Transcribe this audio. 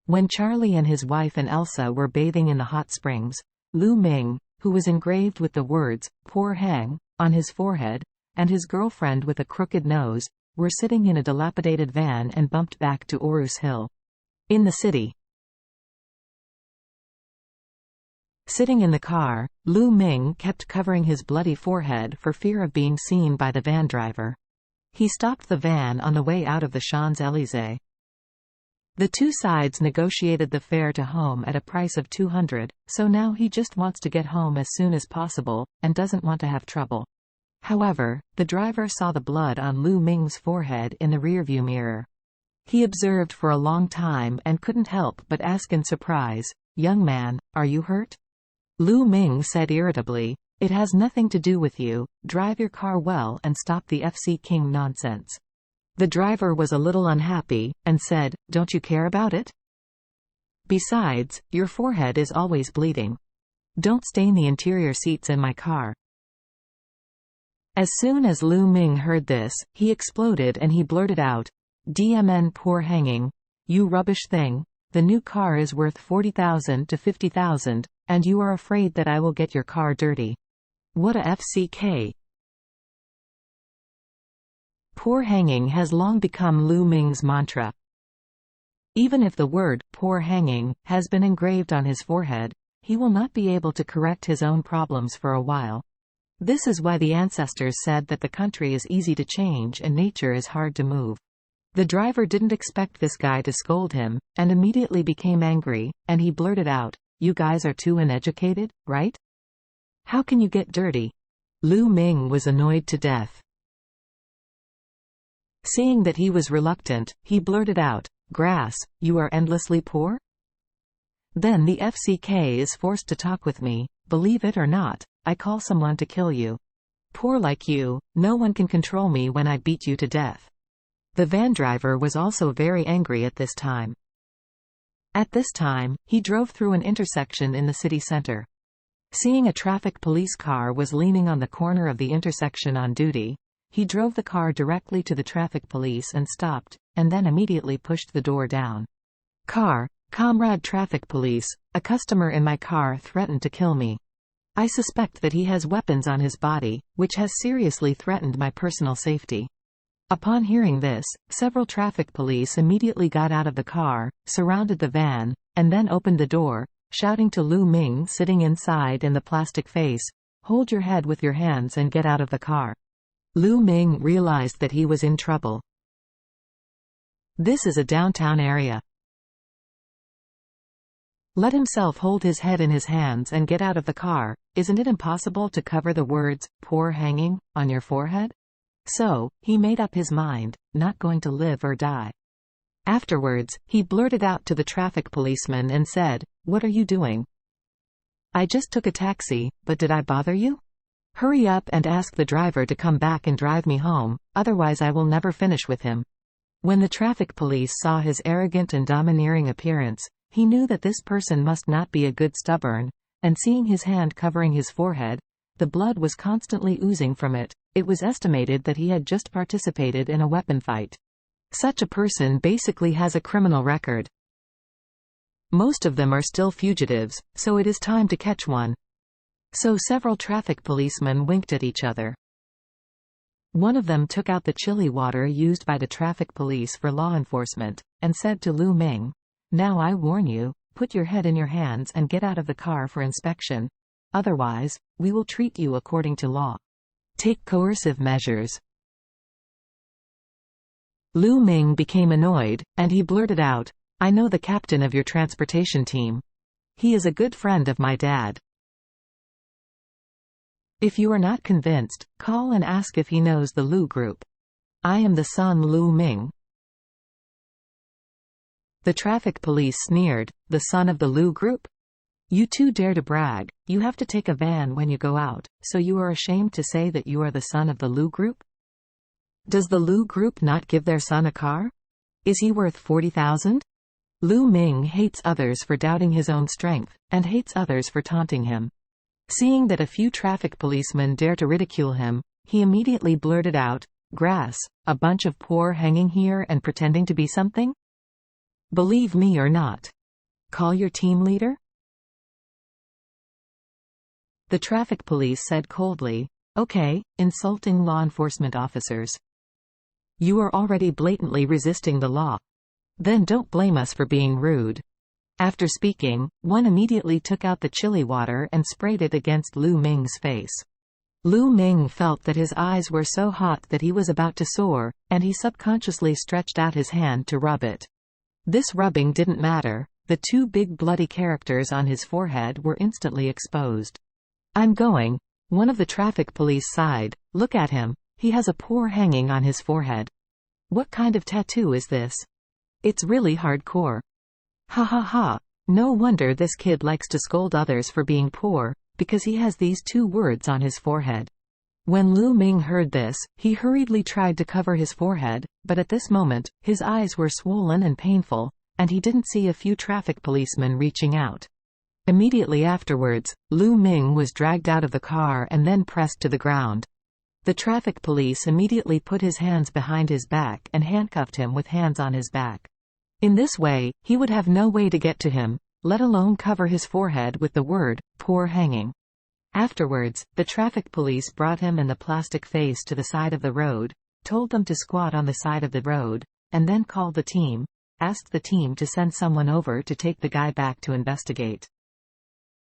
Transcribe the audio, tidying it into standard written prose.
When Charlie and his wife and Elsa were bathing in the hot springs, Lu Ming, who was engraved with the words, "Poor Hang," on his forehead, and his girlfriend with a crooked nose, were sitting in a dilapidated van and bumped back to Orus Hill. In the city. Sitting in the car, Lu Ming kept covering his bloody forehead for fear of being seen by the van driver. He stopped the van on the way out of the Champs-Élysées. The two sides negotiated the fare to home at a price of 200, so now he just wants to get home as soon as possible, and doesn't want to have trouble. However, the driver saw the blood on Lu Ming's forehead in the rearview mirror. He observed for a long time and couldn't help but ask in surprise, "Young man, are you hurt?" Lu Ming said irritably, "It has nothing to do with you, drive your car well and stop the FC King nonsense." The driver was a little unhappy, and said, "Don't you care about it? Besides, your forehead is always bleeding. Don't stain the interior seats in my car." As soon as Lu Ming heard this, he exploded and he blurted out, "DMN poor hanging, you rubbish thing, the new car is worth 40,000 to 50,000, and you are afraid that I will get your car dirty. What a FCK." Poor hanging has long become Lu Ming's mantra. Even if the word, "poor hanging," has been engraved on his forehead, he will not be able to correct his own problems for a while. This is why the ancestors said that the country is easy to change and nature is hard to move. The driver didn't expect this guy to scold him, and immediately became angry, and he blurted out, "You guys are too uneducated, right? How can you get dirty?" Lu Ming was annoyed to death. Seeing that he was reluctant, he blurted out, "Grass, you are endlessly poor? Then the FCK is forced to talk with me, believe it or not, I call someone to kill you. Poor like you, no one can control me when I beat you to death." The van driver was also very angry at this time. At this time, he drove through an intersection in the city center. Seeing a traffic police car was leaning on the corner of the intersection on duty, he drove the car directly to the traffic police and stopped, and then immediately pushed the door down. Comrade traffic police, a customer in my car threatened to kill me. I suspect that he has weapons on his body, which has seriously threatened my personal safety." Upon hearing this, several traffic police immediately got out of the car, surrounded the van, and then opened the door, shouting to Lu Ming sitting inside in the plastic face, "Hold your head with your hands and get out of the car." Lu Ming realized that he was in trouble. This is a downtown area. Let himself hold his head in his hands and get out of the car. Isn't it impossible to cover the words, "poor hanging," on your forehead? So, he made up his mind, not going to live or die. Afterwards, he blurted out to the traffic policeman and said, "What are you doing? I just took a taxi, but did I bother you? Hurry up and ask the driver to come back and drive me home, otherwise I will never finish with him." When the traffic police saw his arrogant and domineering appearance, he knew that this person must not be a good stubborn, and seeing his hand covering his forehead, the blood was constantly oozing from it. It was estimated that he had just participated in a weapon fight. Such a person basically has a criminal record. Most of them are still fugitives, so it is time to catch one. So several traffic policemen winked at each other. One of them took out the chili water used by the traffic police for law enforcement, and said to Lu Ming, "Now I warn you, put your head in your hands and get out of the car for inspection. Otherwise, we will treat you according to law. Take coercive measures." Lu Ming became annoyed, and he blurted out, "I know the captain of your transportation team. He is a good friend of my dad. If you are not convinced, call and ask if he knows the Lu Group. I am the son Lu Ming." The traffic police sneered, "The son of the Lu Group? You two dare to brag. You have to take a van when you go out, so you are ashamed to say that you are the son of the Lu Group? Does the Lu Group not give their son a car? Is he worth 40,000? Lu Ming hates others for doubting his own strength, and hates others for taunting him. Seeing that a few traffic policemen dare to ridicule him, he immediately blurted out, "Grass, a bunch of poor hanging here and pretending to be something? Believe me or not. Call your team leader? The traffic police said coldly. Okay, insulting law enforcement officers. You are already blatantly resisting the law. Then don't blame us for being rude. After speaking, one immediately took out the chili water and sprayed it against Lu Ming's face. Lu Ming felt that his eyes were so hot that he was about to soar, and he subconsciously stretched out his hand to rub it. This rubbing didn't matter. The two big bloody characters on his forehead were instantly exposed. I'm going. One of the traffic police sighed. Look at him. He has a pore hanging on his forehead. What kind of tattoo is this? It's really hardcore. Ha ha ha. No wonder this kid likes to scold others for being poor, because he has these two words on his forehead. When Lu Ming heard this, he hurriedly tried to cover his forehead, but at this moment, his eyes were swollen and painful, and he didn't see a few traffic policemen reaching out. Immediately afterwards, Lu Ming was dragged out of the car and then pressed to the ground. The traffic police immediately put his hands behind his back and handcuffed him with hands on his back. In this way, he would have no way to get to him, let alone cover his forehead with the word, poor hanging. Afterwards, the traffic police brought him and the plastic face to the side of the road, told them to squat on the side of the road, and then called the team, asked the team to send someone over to take the guy back to investigate.